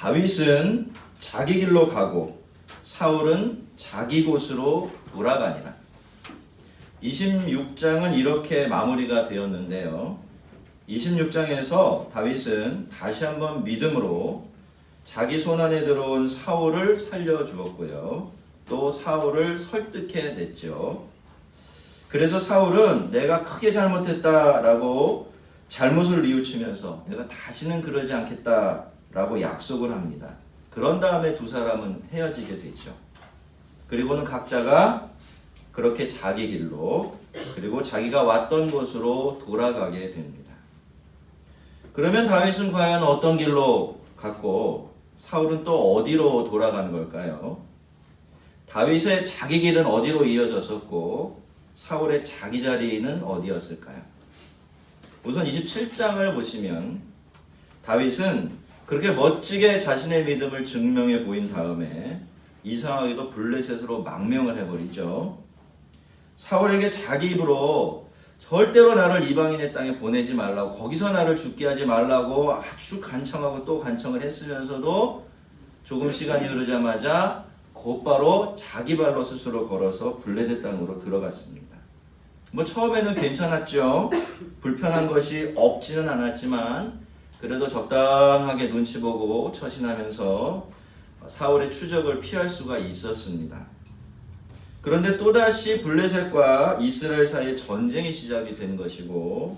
다윗은 자기 길로 가고 사울은 자기 곳으로 돌아가니라. 26장은 이렇게 마무리가 되었는데요. 26장에서 다윗은 다시 한번 믿음으로 자기 손안에 들어온 사울을 살려주었고요. 또 사울을 설득해 냈죠. 그래서 사울은 내가 크게 잘못했다라고 잘못을 뉘우치면서 내가 다시는 그러지 않겠다라고 약속을 합니다. 그런 다음에 두 사람은 헤어지게 되죠. 그리고는 각자가 그렇게 자기 길로 그리고 자기가 왔던 곳으로 돌아가게 됩니다. 그러면 다윗은 과연 어떤 길로 갔고 사울은 또 어디로 돌아간 걸까요? 다윗의 자기 길은 어디로 이어졌었고 사울의 자기 자리는 어디였을까요? 우선 27장을 보시면 다윗은 그렇게 멋지게 자신의 믿음을 증명해 보인 다음에 이상하게도 블레셋으로 망명을 해버리죠. 사울에게 자기 입으로 절대로 나를 이방인의 땅에 보내지 말라고, 거기서 나를 죽게 하지 말라고 아주 간청하고 또 간청을 했으면서도 조금 시간이 흐르자마자 곧바로 자기 발로 스스로 걸어서 블레셋 땅으로 들어갔습니다. 처음에는 괜찮았죠. 불편한 것이 없지는 않았지만 그래도 적당하게 눈치 보고 처신하면서 사울의 추적을 피할 수가 있었습니다. 그런데 또다시 블레셋과 이스라엘 사이에 전쟁이 시작이 된 것이고,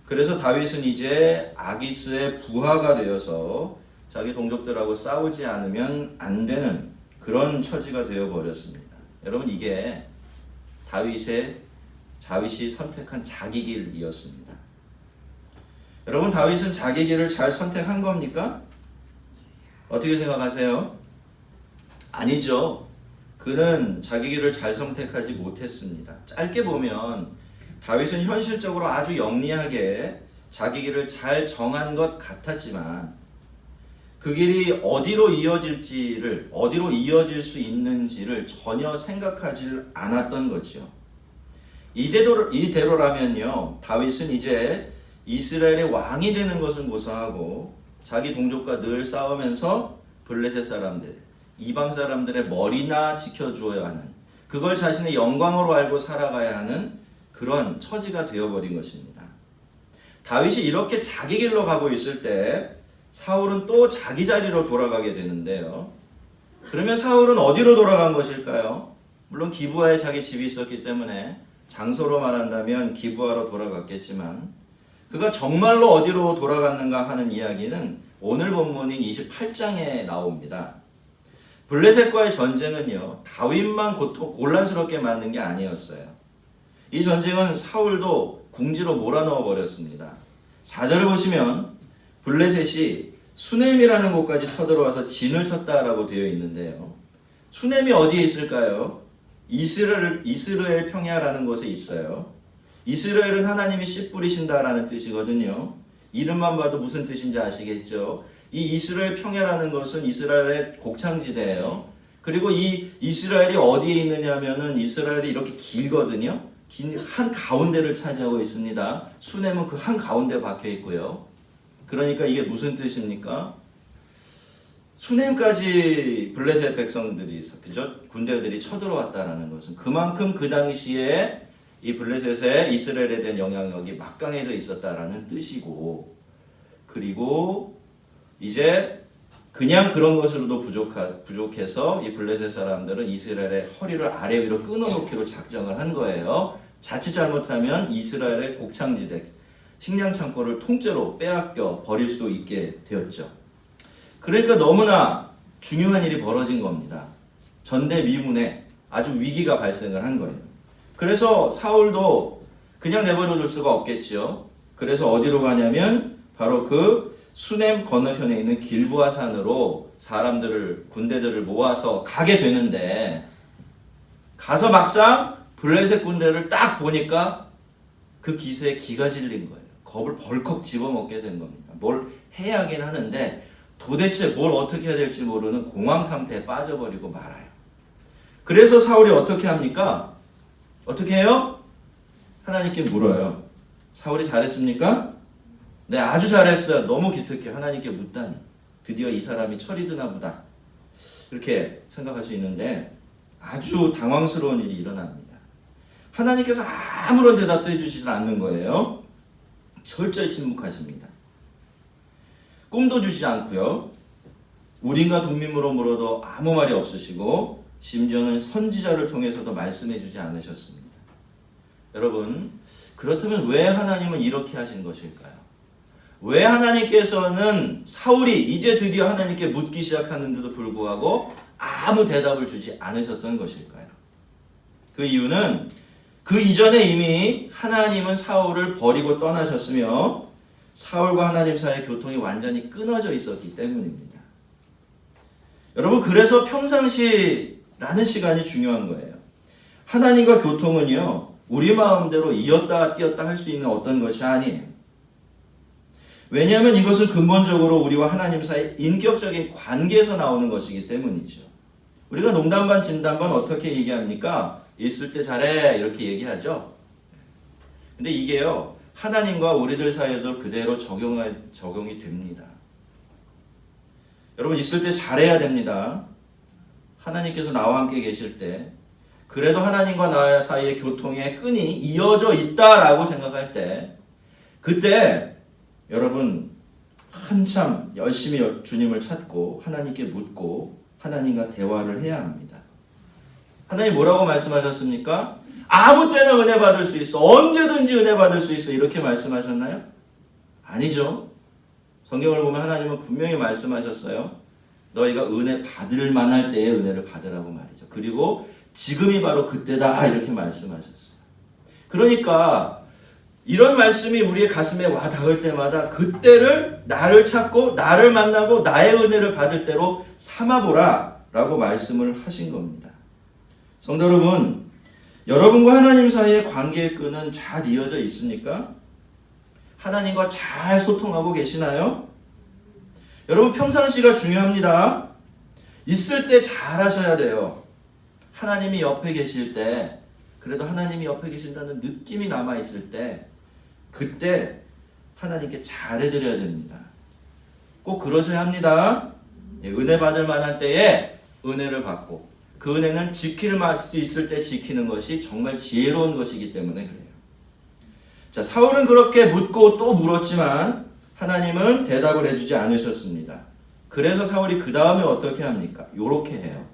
그래서 다윗은 이제 아기스의 부하가 되어서 자기 동족들하고 싸우지 않으면 안 되는 그런 처지가 되어버렸습니다. 여러분, 이게 다윗이 선택한 자기 길이었습니다. 여러분, 다윗은 자기 길을 잘 선택한 겁니까? 어떻게 생각하세요? 아니죠. 그는 자기 길을 잘 선택하지 못했습니다. 짧게 보면 다윗은 현실적으로 아주 영리하게 자기 길을 잘 정한 것 같았지만 그 길이 어디로 이어질 수 있는지를 전혀 생각하지 않았던 거죠. 이대로라면요, 다윗은 이제 이스라엘의 왕이 되는 것을 고사하고 자기 동족과 늘 싸우면서 블레셋 사람들, 이방 사람들의 머리나 지켜주어야 하는, 그걸 자신의 영광으로 알고 살아가야 하는 그런 처지가 되어버린 것입니다. 다윗이 이렇게 자기 길로 가고 있을 때 사울은 또 자기 자리로 돌아가게 되는데요. 그러면 사울은 어디로 돌아간 것일까요? 물론 기브아에 자기 집이 있었기 때문에 장소로 말한다면 기브아로 돌아갔겠지만 그가 정말로 어디로 돌아갔는가 하는 이야기는 오늘 본문인 28장에 나옵니다. 블레셋과의 전쟁은요, 다윗만 곤란스럽게 만든 게 아니었어요. 이 전쟁은 사울도 궁지로 몰아넣어 버렸습니다. 4절을 보시면 블레셋이 수넴이라는 곳까지 쳐들어와서 진을 쳤다라고 되어 있는데요. 수넴이 어디에 있을까요? 이스라엘 평야라는 곳에 있어요. 이스라엘은 하나님이 씨 뿌리신다라는 뜻이거든요. 이름만 봐도 무슨 뜻인지 아시겠죠? 이 이스라엘 평야라는 것은 이스라엘의 곡창지대예요. 그리고 이 이스라엘이 어디에 있느냐 하면은 이스라엘이 이렇게 길거든요. 긴 한 가운데를 차지하고 있습니다. 수넴은 그 한 가운데 박혀 있고요. 그러니까 이게 무슨 뜻입니까? 수넴까지 블레셋 백성들이, 그죠? 군대들이 쳐들어왔다라는 것은 그만큼 그 당시에 이 블레셋에 이스라엘에 대한 영향력이 막강해져 있었다라는 뜻이고, 그리고 이제 그냥 그런 것으로도 부족해서 이 블레셋 사람들은 이스라엘의 허리를 아래 위로 끊어놓기로 작정을 한 거예요. 자칫 잘못하면 이스라엘의 곡창지대, 식량 창고를 통째로 빼앗겨 버릴 수도 있게 되었죠. 그러니까 너무나 중요한 일이 벌어진 겁니다. 전대미문에 아주 위기가 발생을 한 거예요. 그래서 사울도 그냥 내버려 둘 수가 없겠죠. 그래서 어디로 가냐면 바로 그 수넴 건너편에 있는 길보아 산으로 군대들을 모아서 가게 되는데, 가서 막상 블레셋 군대를 딱 보니까 그 기세에 기가 질린 거예요. 겁을 벌컥 집어먹게 된 겁니다. 뭘 해야 하긴 하는데 도대체 뭘 어떻게 해야 될지 모르는 공황 상태에 빠져버리고 말아요. 그래서 사울이 어떻게 합니까? 어떻게 해요? 하나님께 물어요. 사울이 잘했습니까? 네, 아주 잘했어요. 너무 기특해. 하나님께 묻다니. 드디어 이 사람이 철이 드나 보다. 그렇게 생각할 수 있는데 아주 당황스러운 일이 일어납니다. 하나님께서 아무런 대답도 해주시지 않는 거예요. 철저히 침묵하십니다. 꿈도 주지 않고요. 우린가 동민으로 물어도 아무 말이 없으시고 심지어는 선지자를 통해서도 말씀해 주지 않으셨습니다. 여러분, 그렇다면 왜 하나님은 이렇게 하신 것일까요? 왜 하나님께서는 사울이 이제 드디어 하나님께 묻기 시작하는데도 불구하고 아무 대답을 주지 않으셨던 것일까요? 그 이유는 그 이전에 이미 하나님은 사울을 버리고 떠나셨으며 사울과 하나님 사이의 교통이 완전히 끊어져 있었기 때문입니다. 여러분, 그래서 평상시라는 시간이 중요한 거예요. 하나님과 교통은요, 우리 마음대로 이었다 띄었다 할 수 있는 어떤 것이 아니에요. 왜냐하면 이것은 근본적으로 우리와 하나님 사이 인격적인 관계에서 나오는 것이기 때문이죠. 우리가 농담 반 진담 반 어떻게 얘기합니까? 있을 때 잘해 이렇게 얘기하죠. 근데 이게요, 하나님과 우리들 사이에도 그대로 적용이 됩니다. 여러분, 있을 때 잘해야 됩니다. 하나님께서 나와 함께 계실 때, 그래도 하나님과 나 사이의 교통의 끈이 이어져 있다라고 생각할 때, 그때 여러분 한참 열심히 주님을 찾고 하나님께 묻고 하나님과 대화를 해야 합니다. 하나님 뭐라고 말씀하셨습니까? 아무 때나 은혜 받을 수 있어. 언제든지 은혜 받을 수 있어. 이렇게 말씀하셨나요? 아니죠. 성경을 보면 하나님은 분명히 말씀하셨어요. 너희가 은혜 받을 만할 때에 은혜를 받으라고 말이죠. 그리고 지금이 바로 그때다 이렇게 말씀하셨어요. 그러니까 이런 말씀이 우리의 가슴에 와 닿을 때마다 그때를 나를 찾고 나를 만나고 나의 은혜를 받을 때로 삼아보라 라고 말씀을 하신 겁니다. 성도 여러분, 여러분과 하나님 사이의 관계의 끈은 잘 이어져 있습니까? 하나님과 잘 소통하고 계시나요? 여러분, 평상시가 중요합니다. 있을 때 잘 하셔야 돼요. 하나님이 옆에 계실 때, 그래도 하나님이 옆에 계신다는 느낌이 남아있을 때, 그때 하나님께 잘해드려야 됩니다. 꼭 그러셔야 합니다. 은혜 받을 만한 때에 은혜를 받고, 그 은혜는 지킬 수 있을 때 지키는 것이 정말 지혜로운 것이기 때문에 그래요. 자, 사울은 그렇게 묻고 또 물었지만 하나님은 대답을 해주지 않으셨습니다. 그래서 사울이 그 다음에 어떻게 합니까? 요렇게 해요.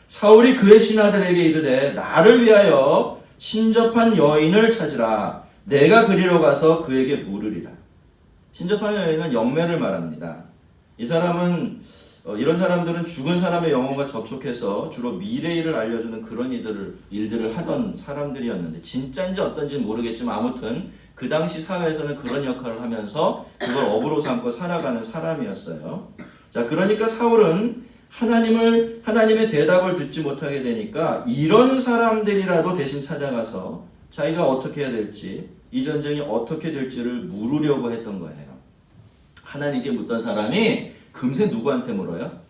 사울이 그의 신하들에게 이르되 나를 위하여 신접한 여인을 찾으라. 내가 그리로 가서 그에게 물으리라. 신접한 여인은 영매를 말합니다. 이 사람은 이런 사람들은 죽은 사람의 영혼과 접촉해서 주로 미래 일을 알려주는 그런 일들을 하던 사람들이었는데 진짜인지 어떤지는 모르겠지만 아무튼 그 당시 사회에서는 그런 역할을 하면서 그걸 업으로 삼고 살아가는 사람이었어요. 자, 그러니까 사울은 하나님의 대답을 듣지 못하게 되니까 이런 사람들이라도 대신 찾아가서 자기가 어떻게 해야 될지, 이 전쟁이 어떻게 될지를 물으려고 했던 거예요. 하나님께 묻던 사람이 금세 누구한테 물어요?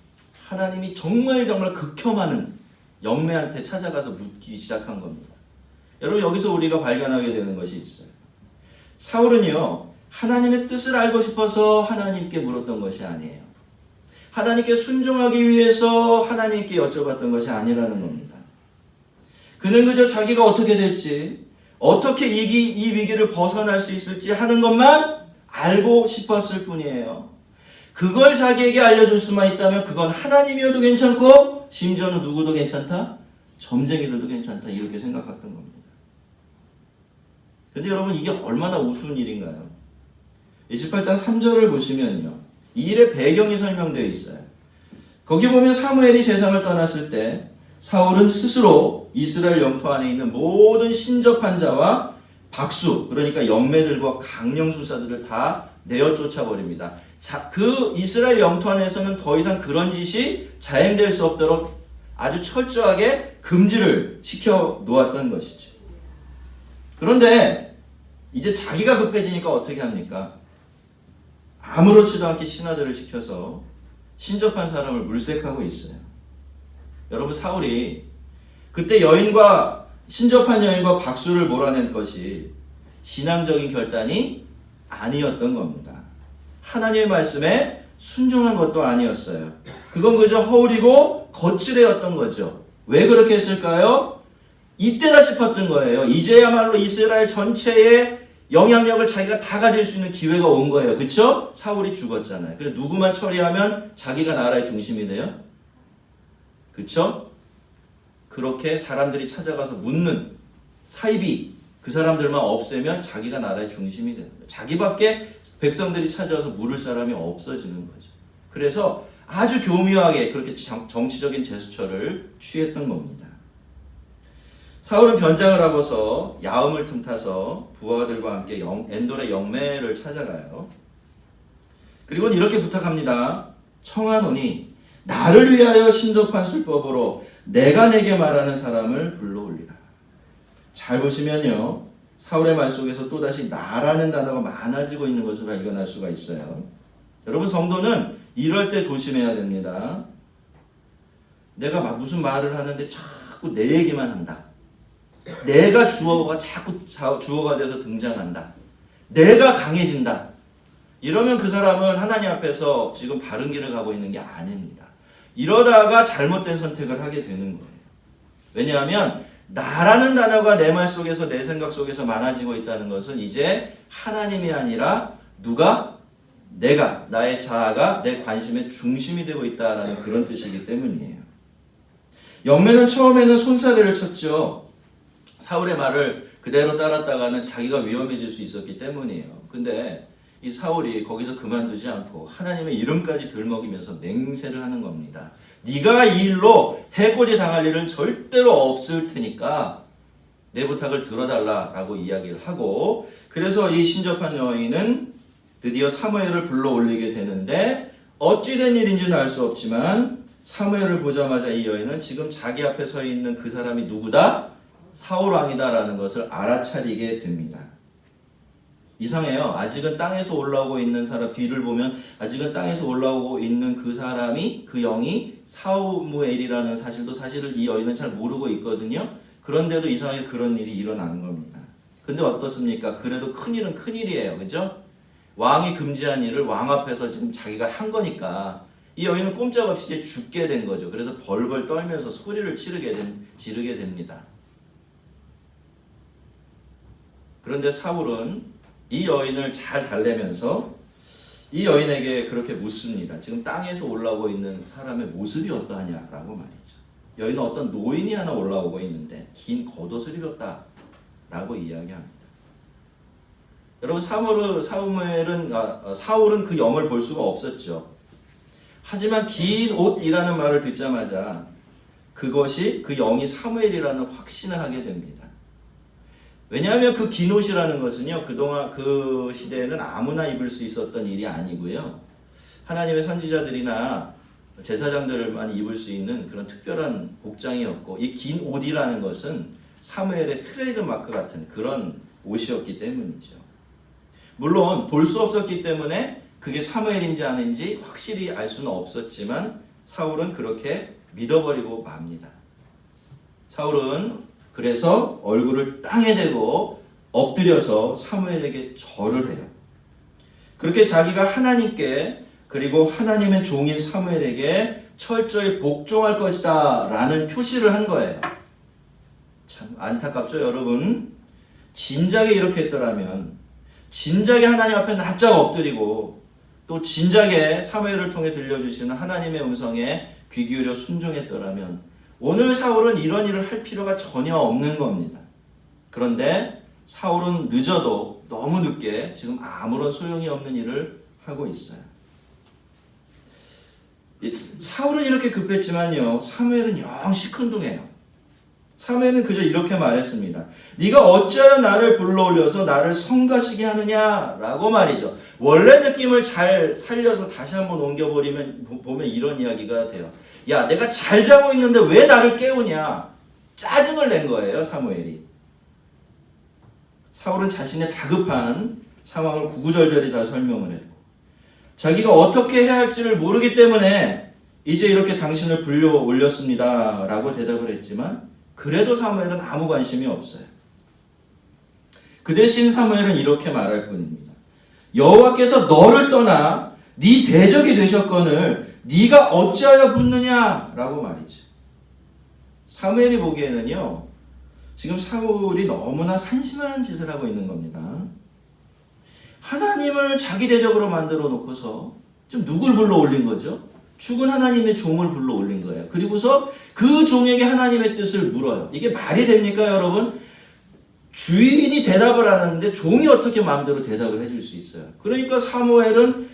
하나님이 정말 극혐하는 영매한테 찾아가서 묻기 시작한 겁니다. 여러분, 여기서 우리가 발견하게 되는 것이 있어요. 사울은요, 하나님의 뜻을 알고 싶어서 하나님께 물었던 것이 아니에요. 하나님께 순종하기 위해서 하나님께 여쭤봤던 것이 아니라는 겁니다. 그는 그저 자기가 어떻게 될지, 어떻게 이 위기를 벗어날 수 있을지 하는 것만 알고 싶었을 뿐이에요. 그걸 자기에게 알려줄 수만 있다면 그건 하나님이어도 괜찮고 심지어는 누구도 괜찮다? 점쟁이들도 괜찮다. 이렇게 생각했던 겁니다. 근데 여러분, 이게 얼마나 우스운 일인가요? 28장 3절을 보시면요, 이 일의 배경이 설명되어 있어요. 거기 보면 사무엘이 세상을 떠났을 때 사울은 스스로 이스라엘 영토 안에 있는 모든 신접한 자와 박수, 그러니까 영매들과 강령술사들을 다 내어 쫓아버립니다. 그 이스라엘 영토 안에서는 더 이상 그런 짓이 자행될 수 없도록 아주 철저하게 금지를 시켜 놓았던 것이죠. 그런데 이제 자기가 급해지니까 어떻게 합니까? 아무렇지도 않게 신하들을 시켜서 신접한 사람을 물색하고 있어요. 여러분, 사울이 그때 신접한 여인과 박수를 몰아낸 것이 신앙적인 결단이 아니었던 겁니다. 하나님의 말씀에 순종한 것도 아니었어요. 그건 그저 허울이고 거칠애였던 거죠. 왜 그렇게 했을까요? 이때다 싶었던 거예요. 이제야말로 이스라엘 전체의 영향력을 자기가 다 가질 수 있는 기회가 온 거예요. 그쵸? 사울이 죽었잖아요. 그래서 누구만 처리하면 자기가 나라의 중심이 돼요? 그쵸? 그렇게 사람들이 찾아가서 묻는 사이비, 그 사람들만 없애면 자기가 나라의 중심이 되는 거예요. 자기밖에 백성들이 찾아와서 물을 사람이 없어지는 거죠. 그래서 아주 교묘하게 그렇게 정치적인 제스처를 취했던 겁니다. 사울은 변장을 하고서 야음을 틈타서 부하들과 함께 엔돌의 영매를 찾아가요. 그리고는 이렇게 부탁합니다. 청하노니 나를 위하여 신접한 술법으로 내가 내게 말하는 사람을 불러올리라. 잘 보시면요. 사울의 말 속에서 또다시 나라는 단어가 많아지고 있는 것을 발견할 수가 있어요. 여러분 성도는 이럴 때 조심해야 됩니다. 내가 무슨 말을 하는데 자꾸 내 얘기만 한다. 내가 주어가 자꾸 주어가 돼서 등장한다. 내가 강해진다. 이러면 그 사람은 하나님 앞에서 지금 바른 길을 가고 있는 게 아닙니다. 이러다가 잘못된 선택을 하게 되는 거예요. 왜냐하면 나라는 단어가 내 말 속에서 내 생각 속에서 많아지고 있다는 것은 이제 하나님이 아니라 누가? 내가, 나의 자아가 내 관심의 중심이 되고 있다는 그런 뜻이기 때문이에요. 영매는 처음에는 손사래를 쳤죠. 사울의 말을 그대로 따랐다가는 자기가 위험해질 수 있었기 때문이에요. 근데 이 사울이 거기서 그만두지 않고 하나님의 이름까지 들먹이면서 맹세를 하는 겁니다. 네가 이 일로 해코지 당할 일은 절대로 없을 테니까 내 부탁을 들어달라라고 이야기를 하고, 그래서 이 신접한 여인은 드디어 사무엘을 불러 올리게 되는데 어찌된 일인지는 알 수 없지만 사무엘을 보자마자 이 여인은 지금 자기 앞에 서 있는 그 사람이 누구다? 사울 왕이다라는 것을 알아차리게 됩니다. 이상해요. 아직은 땅에서 올라오고 있는 사람 뒤를 보면 아직은 땅에서 올라오고 있는 그 사람이, 그 영이 사무엘이라는 사실도 사실을 이 여인은 잘 모르고 있거든요. 그런데도 이상하게 그런 일이 일어나는 겁니다. 근데 어떻습니까? 그래도 큰일은 큰일이에요. 그죠? 왕이 금지한 일을 왕 앞에서 지금 자기가 한 거니까 이 여인은 꼼짝없이 이제 죽게 된 거죠. 그래서 벌벌 떨면서 소리를 지르게 됩니다. 그런데 사울은 이 여인을 잘 달래면서 이 여인에게 그렇게 묻습니다. 지금 땅에서 올라오고 있는 사람의 모습이 어떠하냐라고 말이죠. 여인은 어떤 노인이 하나 올라오고 있는데 긴 겉옷을 입었다라고 이야기합니다. 여러분 사울은 그 영을 볼 수가 없었죠. 하지만 긴 옷이라는 말을 듣자마자 그것이 그 영이 사무엘이라는 확신을 하게 됩니다. 왜냐하면 그 긴 옷이라는 것은요, 그동안 그 시대에는 아무나 입을 수 있었던 일이 아니고요. 하나님의 선지자들이나 제사장들만 입을 수 있는 그런 특별한 복장이었고, 이 긴 옷이라는 것은 사무엘의 트레이드 마크 같은 그런 옷이었기 때문이죠. 물론 볼 수 없었기 때문에 그게 사무엘인지 아닌지 확실히 알 수는 없었지만 사울은 그렇게 믿어버리고 맙니다. 사울은 그래서 얼굴을 땅에 대고 엎드려서 사무엘에게 절을 해요. 그렇게 자기가 하나님께 그리고 하나님의 종인 사무엘에게 철저히 복종할 것이다 라는 표시를 한 거예요. 참 안타깝죠 여러분. 진작에 이렇게 했더라면, 진작에 하나님 앞에 납작 엎드리고 또 진작에 사무엘을 통해 들려주시는 하나님의 음성에 귀 기울여 순종했더라면 오늘 사울은 이런 일을 할 필요가 전혀 없는 겁니다. 그런데 사울은 늦어도 너무 늦게 지금 아무런 소용이 없는 일을 하고 있어요. 사울은 이렇게 급했지만요, 사무엘은 영 시큰둥해요. 사무엘은 그저 이렇게 말했습니다. 네가 어찌하여 나를 불러올려서 나를 성가시게 하느냐라고 말이죠. 원래 느낌을 잘 살려서 다시 한번 보면 이런 이야기가 돼요. 야, 내가 잘 자고 있는데 왜 나를 깨우냐? 짜증을 낸 거예요, 사무엘이. 사울은 자신의 다급한 상황을 구구절절히 다 설명을 했고, 자기가 어떻게 해야 할지를 모르기 때문에 이제 이렇게 당신을 불러 올렸습니다 라고 대답을 했지만, 그래도 사무엘은 아무 관심이 없어요. 그 대신 사무엘은 이렇게 말할 뿐입니다. 여호와께서 너를 떠나 네 대적이 되셨거늘 네가 어찌하여 붙느냐라고 말이죠. 사무엘이 보기에는요, 지금 사울이 너무나 한심한 짓을 하고 있는 겁니다. 하나님을 자기 대적으로 만들어 놓고서 좀 누굴 불러 올린 거죠? 죽은 하나님의 종을 불러 올린 거예요. 그리고서 그 종에게 하나님의 뜻을 물어요. 이게 말이 됩니까, 여러분? 주인이 대답을 하는데 종이 어떻게 마음대로 대답을 해줄 수 있어요? 그러니까 사무엘은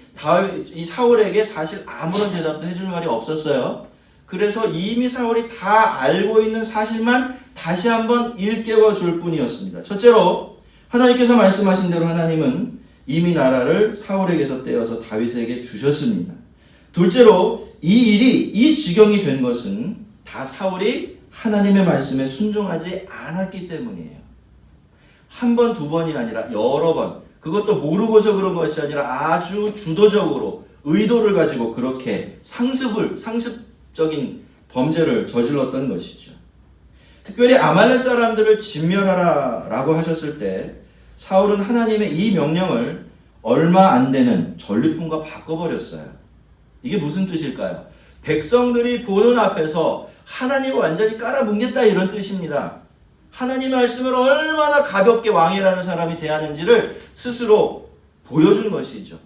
이 사울에게 사실 아무런 대답도 해줄 말이 없었어요. 그래서 이미 사울이 다 알고 있는 사실만 다시 한번 일깨워 줄 뿐이었습니다. 첫째로, 하나님께서 말씀하신 대로 하나님은 이미 나라를 사울에게서 떼어서 다윗에게 주셨습니다. 둘째로, 이 지경이 된 것은 다 사울이 하나님의 말씀에 순종하지 않았기 때문이에요. 한 번, 두 번이 아니라 여러 번, 그것도 모르고서 그런 것이 아니라 아주 주도적으로 의도를 가지고 그렇게 상습적인 범죄를 저질렀던 것이죠. 특별히 아말렉 사람들을 진멸하라라고 하셨을 때 사울은 하나님의 이 명령을 얼마 안 되는 전리품과 바꿔버렸어요. 이게 무슨 뜻일까요? 백성들이 보는 앞에서 하나님을 완전히 깔아뭉갰다, 이런 뜻입니다. 하나님의 말씀을 얼마나 가볍게 왕이라는 사람이 대하는지를 스스로 보여준 것이죠.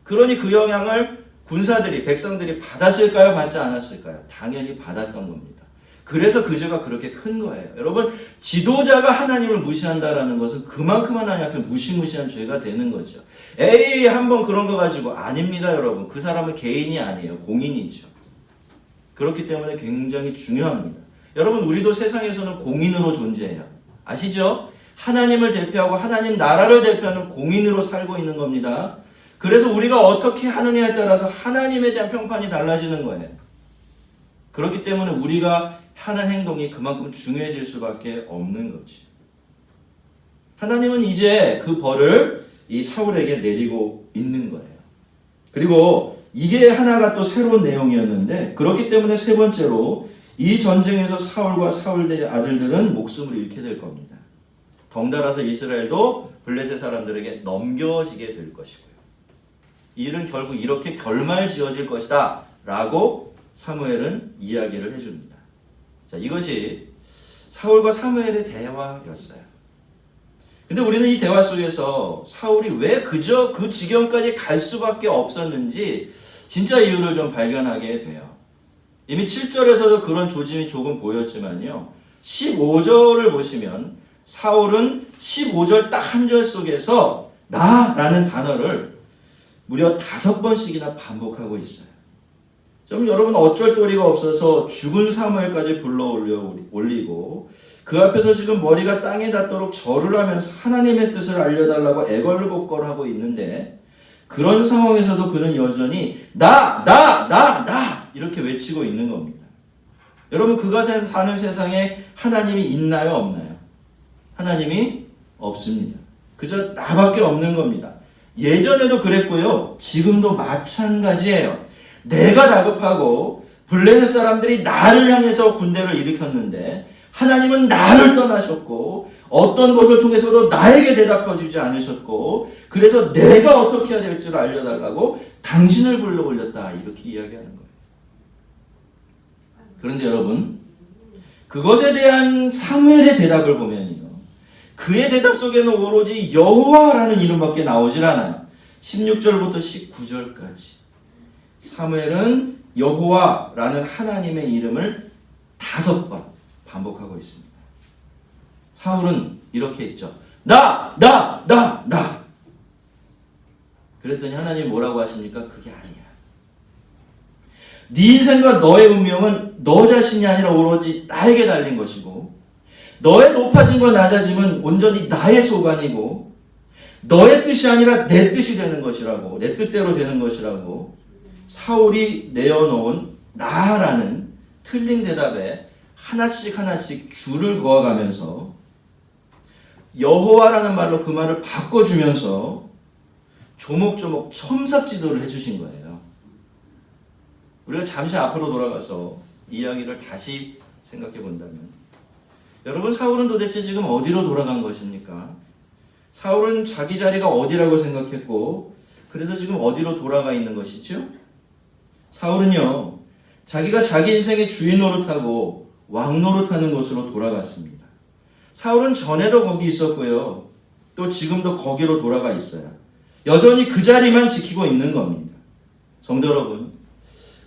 그러니 그 영향을 군사들이, 백성들이 받았을까요? 받지 않았을까요? 당연히 받았던 겁니다. 그래서 그 죄가 그렇게 큰 거예요. 여러분, 지도자가 하나님을 무시한다라는 것은 그만큼 하나님 앞에 무시무시한 죄가 되는 거죠. 에이, 한번 그런 거 가지고. 아닙니다, 여러분. 그 사람은 개인이 아니에요. 공인이죠. 그렇기 때문에 굉장히 중요합니다. 여러분, 우리도 세상에서는 공인으로 존재해요. 아시죠? 하나님을 대표하고 하나님 나라를 대표하는 공인으로 살고 있는 겁니다. 그래서 우리가 어떻게 하느냐에 따라서 하나님에 대한 평판이 달라지는 거예요. 그렇기 때문에 우리가 하는 행동이 그만큼 중요해질 수밖에 없는 거지. 하나님은 이제 그 벌을 이 사울에게 내리고 있는 거예요. 그리고 이게 하나가 또 새로운 내용이었는데, 그렇기 때문에 세 번째로 이 전쟁에서 사울과 사울의 아들들은 목숨을 잃게 될 겁니다. 덩달아서 이스라엘도 블레셋 사람들에게 넘겨지게 될 것이고요. 이 일은 결국 이렇게 결말지어질 것이다 라고 사무엘은 이야기를 해줍니다. 자, 이것이 사울과 사무엘의 대화였어요. 근데 우리는 이 대화 속에서 사울이 왜 그저 그 지경까지 갈 수밖에 없었는지 진짜 이유를 좀 발견하게 돼요. 이미 7절에서도 그런 조짐이 조금 보였지만요, 15절을 보시면 사울은 15절 딱 한 절 속에서 나라는 단어를 무려 5번씩이나 반복하고 있어요. 좀 여러분 어쩔 도리가 없어서 죽은 사무엘까지 불러 올리고 그 앞에서 지금 머리가 땅에 닿도록 절을 하면서 하나님의 뜻을 알려달라고 애걸복걸하고 있는데, 그런 상황에서도 그는 여전히 나 이렇게 외치고 있는 겁니다. 여러분, 그가 사는 세상에 하나님이 있나요, 없나요? 하나님이 없습니다. 그저 나밖에 없는 겁니다. 예전에도 그랬고요, 지금도 마찬가지예요. 내가 다급하고 블레셋 사람들이 나를 향해서 군대를 일으켰는데 하나님은 나를 떠나셨고 어떤 것을 통해서도 나에게 대답해주지 않으셨고, 그래서 내가 어떻게 해야 될지를 알려달라고 당신을 불러 올렸다, 이렇게 이야기하는 거예요. 그런데 여러분, 그것에 대한 사무엘의 대답을 보면요, 그의 대답 속에는 오로지 여호와라는 이름밖에 나오질 않아요. 16절부터 19절까지 사무엘은 여호와라는 하나님의 이름을 5번 반복하고 있습니다. 사울은 이렇게 했죠. 나. 그랬더니 하나님이 뭐라고 하십니까? 그게 아니야. 네 인생과 너의 운명은 너 자신이 아니라 오로지 나에게 달린 것이고, 너의 높아짐과 낮아짐은 온전히 나의 소관이고, 너의 뜻이 아니라 내 뜻이 되는 것이라고, 내 뜻대로 되는 것이라고 사울이 내어놓은 나라는 틀린 대답에 하나씩 줄을 그어가면서 여호와라는 말로 그 말을 바꿔주면서 조목조목 첨삭지도를 해주신 거예요. 우리가 잠시 앞으로 돌아가서 이야기를 다시 생각해 본다면, 여러분, 사울은 도대체 지금 어디로 돌아간 것입니까? 사울은 자기 자리가 어디라고 생각했고 그래서 지금 어디로 돌아가 있는 것이죠? 사울은요, 자기가 자기 인생의 주인 노릇하고 왕 노릇하는 곳으로 돌아갔습니다. 사울은 전에도 거기 있었고요. 또 지금도 거기로 돌아가 있어요. 여전히 그 자리만 지키고 있는 겁니다. 성도 여러분,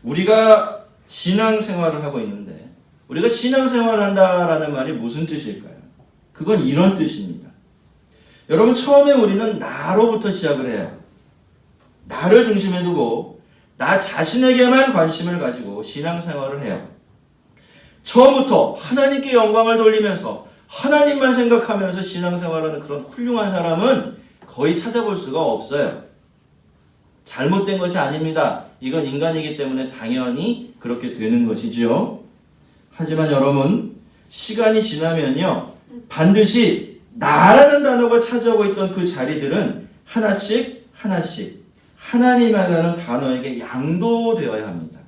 우리가 신앙생활을 하고 있는데 우리가 신앙생활을 한다라는 말이 무슨 뜻일까요? 그건 이런 뜻입니다. 여러분, 처음에 우리는 나로부터 시작을 해요. 나를 중심에 두고 나 자신에게만 관심을 가지고 신앙생활을 해요. 처음부터 하나님께 영광을 돌리면서 하나님만 생각하면서 신앙생활하는 그런 훌륭한 사람은 거의 찾아볼 수가 없어요. 잘못된 것이 아닙니다. 이건 인간이기 때문에 당연히 그렇게 되는 것이죠. 하지만 여러분, 시간이 지나면요, 반드시 나라는 단어가 차지하고 있던 그 자리들은 하나씩 하나님이라는 단어에게 양도되어야 합니다.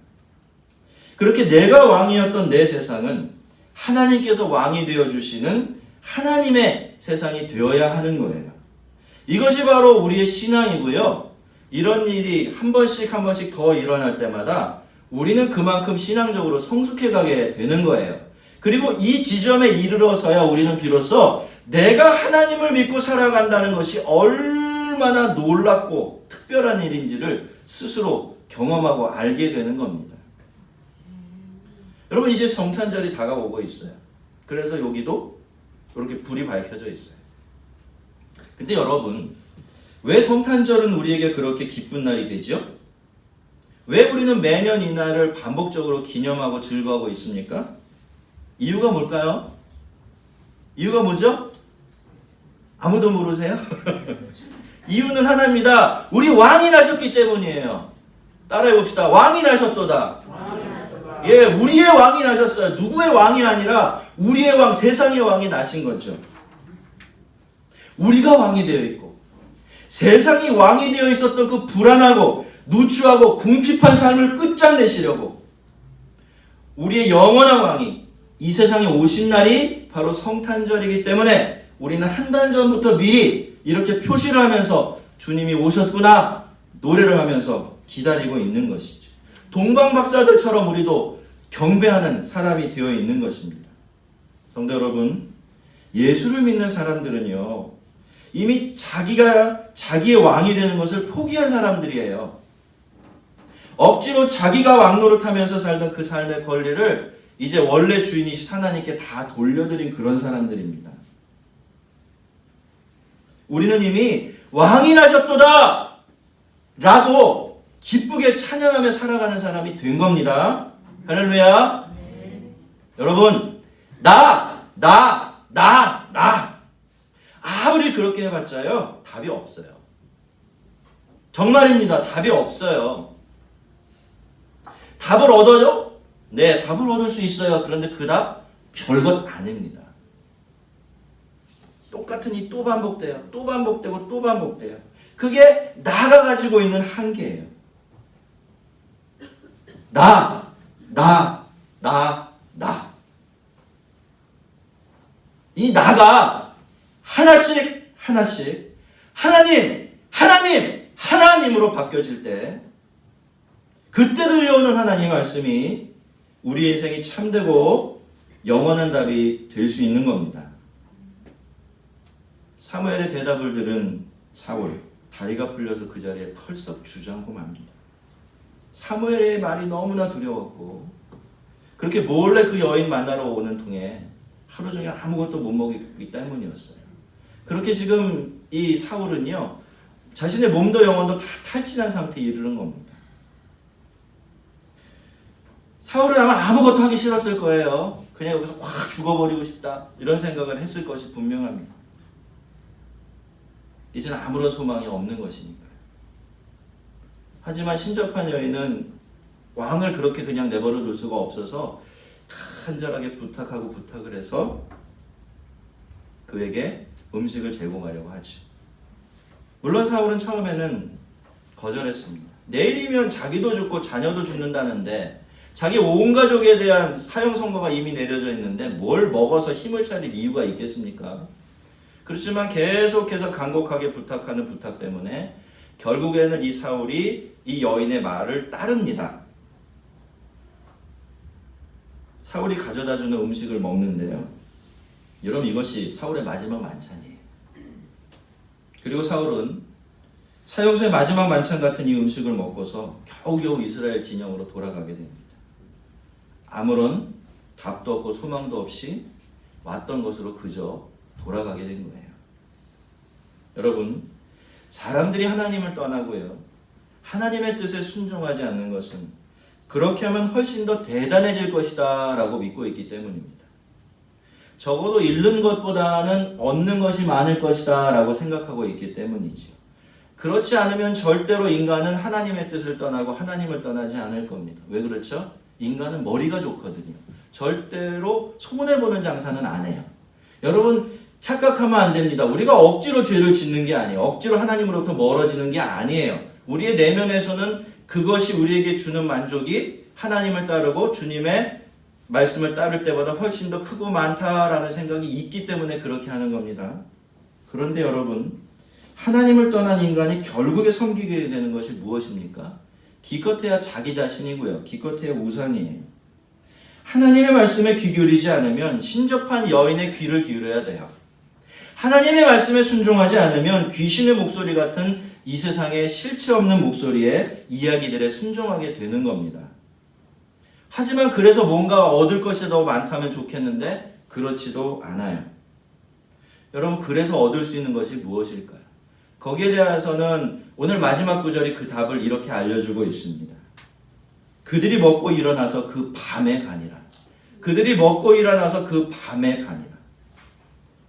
그렇게 내가 왕이었던 내 세상은 하나님께서 왕이 되어주시는 하나님의 세상이 되어야 하는 거예요. 이것이 바로 우리의 신앙이고요. 이런 일이 한 번씩 더 일어날 때마다 우리는 그만큼 신앙적으로 성숙해가게 되는 거예요. 그리고 이 지점에 이르러서야 우리는 비로소 내가 하나님을 믿고 살아간다는 것이 얼마나 놀랍고 특별한 일인지를 스스로 경험하고 알게 되는 겁니다. 여러분, 이제 성탄절이 다가오고 있어요. 그래서 여기도 이렇게 불이 밝혀져 있어요. 근데 여러분, 왜 성탄절은 우리에게 그렇게 기쁜 날이 되죠? 왜 우리는 매년 이 날을 반복적으로 기념하고 즐거워하고 있습니까? 이유가 뭘까요? 이유가 뭐죠? 아무도 모르세요? 이유는 하나입니다. 우리 왕이 나셨기 때문이에요. 따라해 봅시다. 왕이 나셨도다. 예, 우리의 왕이 나셨어요. 누구의 왕이 아니라 우리의 왕, 세상의 왕이 나신 거죠. 우리가 왕이 되어 있고 세상이 왕이 되어 있었던 그 불안하고 누추하고 궁핍한 삶을 끝장내시려고 우리의 영원한 왕이 이 세상에 오신 날이 바로 성탄절이기 때문에 우리는 한 달 전부터 미리 이렇게 표시를 하면서 주님이 오셨구나 노래를 하면서 기다리고 있는 것이죠. 동방박사들처럼 우리도 경배하는 사람이 되어 있는 것입니다. 성도 여러분, 예수를 믿는 사람들은요, 이미 자기가 자기의 왕이 되는 것을 포기한 사람들이에요. 억지로 자기가 왕 노릇하면서 살던 그 삶의 권리를 이제 원래 주인이신 하나님께 다 돌려드린 그런 사람들입니다. 우리는 이미 왕이 나셨도다! 라고 기쁘게 찬양하며 살아가는 사람이 된 겁니다. 할렐루야! 여러분, 나! 아무리 그렇게 해봤자요, 답이 없어요. 정말입니다. 답이 없어요. 답을 얻어요? 네, 답을 얻을 수 있어요. 그런데 그 답 별것 아닙니다. 똑같은 이 또 반복돼요. 또 반복되고 또 반복돼요. 그게 나가 가지고 있는 한계예요. 나. 이 나가 하나씩 하나님으로 바뀌어질 때 그때 들려오는 하나님의 말씀이 우리의 인생이 참되고 영원한 답이 될 수 있는 겁니다. 사무엘의 대답을 들은 사울, 다리가 풀려서 그 자리에 털썩 주저앉고 맙니다. 사무엘의 말이 너무나 두려웠고 그렇게 몰래 그 여인 만나러 오는 통에 하루 종일 아무것도 못 먹기 때문이었어요. 그렇게 지금 이 사울은요, 자신의 몸도 영혼도 다 탈진한 상태에 이르는 겁니다. 사울은 아마 아무것도 하기 싫었을 거예요. 그냥 여기서 확 죽어버리고 싶다 이런 생각을 했을 것이 분명합니다. 이제는 아무런 소망이 없는 것이니까요. 하지만 신접한 여인은 왕을 그렇게 그냥 내버려 둘 수가 없어서 간절하게 부탁을 해서 그에게 음식을 제공하려고 하죠. 물론 사울은 처음에는 거절했습니다. 내일이면 자기도 죽고 자녀도 죽는다는데 자기 온 가족에 대한 사형 선고가 이미 내려져 있는데 뭘 먹어서 힘을 차릴 이유가 있겠습니까? 그렇지만 계속해서 간곡하게 부탁하는 부탁 때문에 결국에는 이 사울이 이 여인의 말을 따릅니다. 사울이 가져다주는 음식을 먹는데요. 여러분, 이것이 사울의 마지막 만찬이에요. 그리고 사울은 사형수의 마지막 만찬 같은 이 음식을 먹고서 겨우겨우 이스라엘 진영으로 돌아가게 됩니다. 아무런 답도 없고 소망도 없이 왔던 것으로 그저 돌아가게 된 거예요. 여러분, 사람들이 하나님을 떠나고요, 하나님의 뜻에 순종하지 않는 것은 그렇게 하면 훨씬 더 대단해질 것이다 라고 믿고 있기 때문입니다. 적어도 잃는 것보다는 얻는 것이 많을 것이다 라고 생각하고 있기 때문이죠. 그렇지 않으면 절대로 인간은 하나님의 뜻을 떠나고 하나님을 떠나지 않을 겁니다. 왜 그렇죠? 인간은 머리가 좋거든요. 절대로 손해보는 장사는 안 해요. 여러분, 착각하면 안 됩니다. 우리가 억지로 죄를 짓는 게 아니에요. 억지로 하나님으로부터 멀어지는 게 아니에요. 우리의 내면에서는 그것이 우리에게 주는 만족이 하나님을 따르고 주님의 말씀을 따를 때보다 훨씬 더 크고 많다라는 생각이 있기 때문에 그렇게 하는 겁니다. 그런데 여러분, 하나님을 떠난 인간이 결국에 섬기게 되는 것이 무엇입니까? 기껏해야 자기 자신이고요. 기껏해야 우상이에요. 하나님의 말씀에 귀 기울이지 않으면 신접한 여인의 귀를 기울여야 돼요. 하나님의 말씀에 순종하지 않으면 귀신의 목소리 같은 이 세상의 실체 없는 목소리에 이야기들에 순종하게 되는 겁니다. 하지만 그래서 뭔가 얻을 것이 더 많다면 좋겠는데 그렇지도 않아요. 여러분, 그래서 얻을 수 있는 것이 무엇일까요? 거기에 대해서는 오늘 마지막 구절이 그 답을 이렇게 알려주고 있습니다. 그들이 먹고 일어나서 그 밤에 가니라. 그들이 먹고 일어나서 그 밤에 가니라.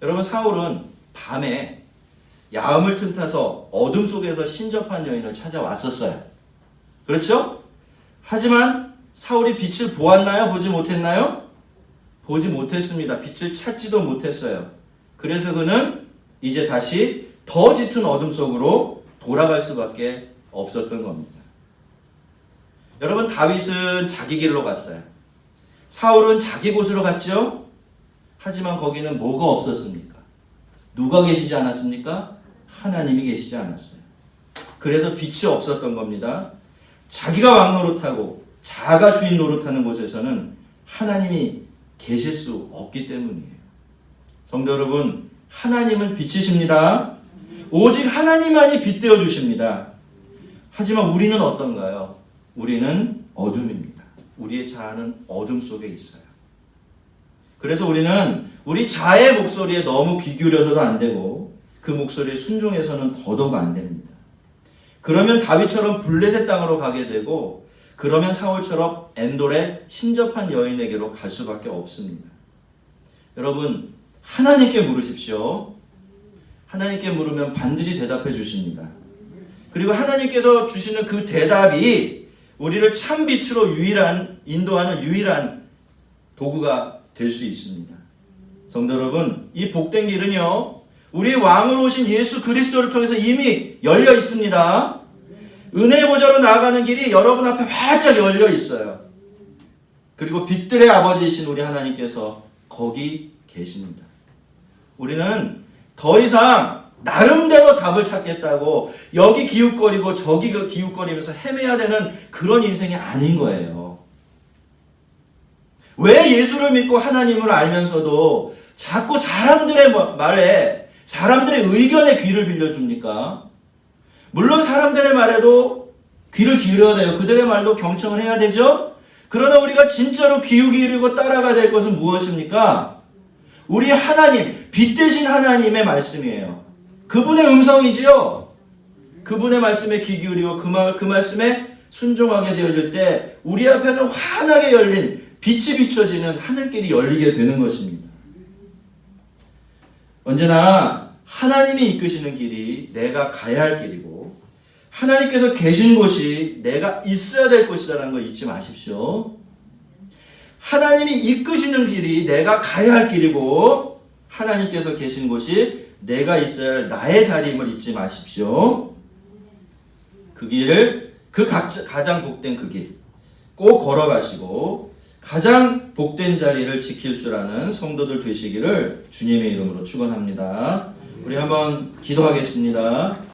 여러분, 사울은 밤에 야음을 틈타서 어둠 속에서 신접한 여인을 찾아왔었어요. 그렇죠? 하지만 사울이 빛을 보았나요? 보지 못했나요? 보지 못했습니다. 빛을 찾지도 못했어요. 그래서 그는 이제 다시 더 짙은 어둠 속으로 돌아갈 수밖에 없었던 겁니다. 여러분, 다윗은 자기 길로 갔어요. 사울은 자기 곳으로 갔죠? 하지만 거기는 뭐가 없었습니까? 누가 계시지 않았습니까? 하나님이 계시지 않았어요. 그래서 빛이 없었던 겁니다. 자기가 왕 노릇하고 자가 주인 노릇하는 곳에서는 하나님이 계실 수 없기 때문이에요. 성도 여러분, 하나님은 빛이십니다. 오직 하나님만이 빛되어 주십니다. 하지만 우리는 어떤가요? 우리는 어둠입니다. 우리의 자아는 어둠 속에 있어요. 그래서 우리는 우리 자아의 목소리에 너무 귀 기울여서도 안 되고 그 목소리에 순종해서는 더더욱 안 됩니다. 그러면 다윗처럼 블레셋 땅으로 가게 되고, 그러면 사울처럼 엔돌의 신접한 여인에게로 갈 수밖에 없습니다. 여러분, 하나님께 물으십시오. 하나님께 물으면 반드시 대답해 주십니다. 그리고 하나님께서 주시는 그 대답이 우리를 참 빛으로 인도하는 유일한 도구가 될 수 있습니다. 성도 여러분, 이 복된 길은요, 우리 왕으로 오신 예수 그리스도를 통해서 이미 열려 있습니다. 은혜의 보좌로 나아가는 길이 여러분 앞에 활짝 열려 있어요. 그리고 빛들의 아버지이신 우리 하나님께서 거기 계십니다. 우리는 더 이상 나름대로 답을 찾겠다고 여기 기웃거리고 저기 기웃거리면서 헤매야 되는 그런 인생이 아닌 거예요. 왜 예수를 믿고 하나님을 알면서도 자꾸 사람들의 말에, 사람들의 의견에 귀를 빌려줍니까? 물론 사람들의 말에도 귀를 기울여야 돼요. 그들의 말도 경청을 해야 되죠? 그러나 우리가 진짜로 귀 기울이고 따라가야 될 것은 무엇입니까? 우리 하나님, 빛 대신 하나님의 말씀이에요. 그분의 음성이지요. 그분의 말씀에 귀 기울이고 그 말씀에 순종하게 되어질 때 우리 앞에는 환하게 열린 빛이 비춰지는 하늘길이 열리게 되는 것입니다. 언제나 하나님이 이끄시는 길이 내가 가야 할 길이고 하나님께서 계신 곳이 내가 있어야 될 곳이라는 거 잊지 마십시오. 하나님이 이끄시는 길이 내가 가야 할 길이고 하나님께서 계신 곳이 내가 있어야 할 나의 자리임을 잊지 마십시오. 그 길을, 가장 복된 그 길 꼭 걸어가시고 가장 복된 자리를 지킬 줄 아는 성도들 되시기를 주님의 이름으로 축원합니다. 우리 한번 기도하겠습니다.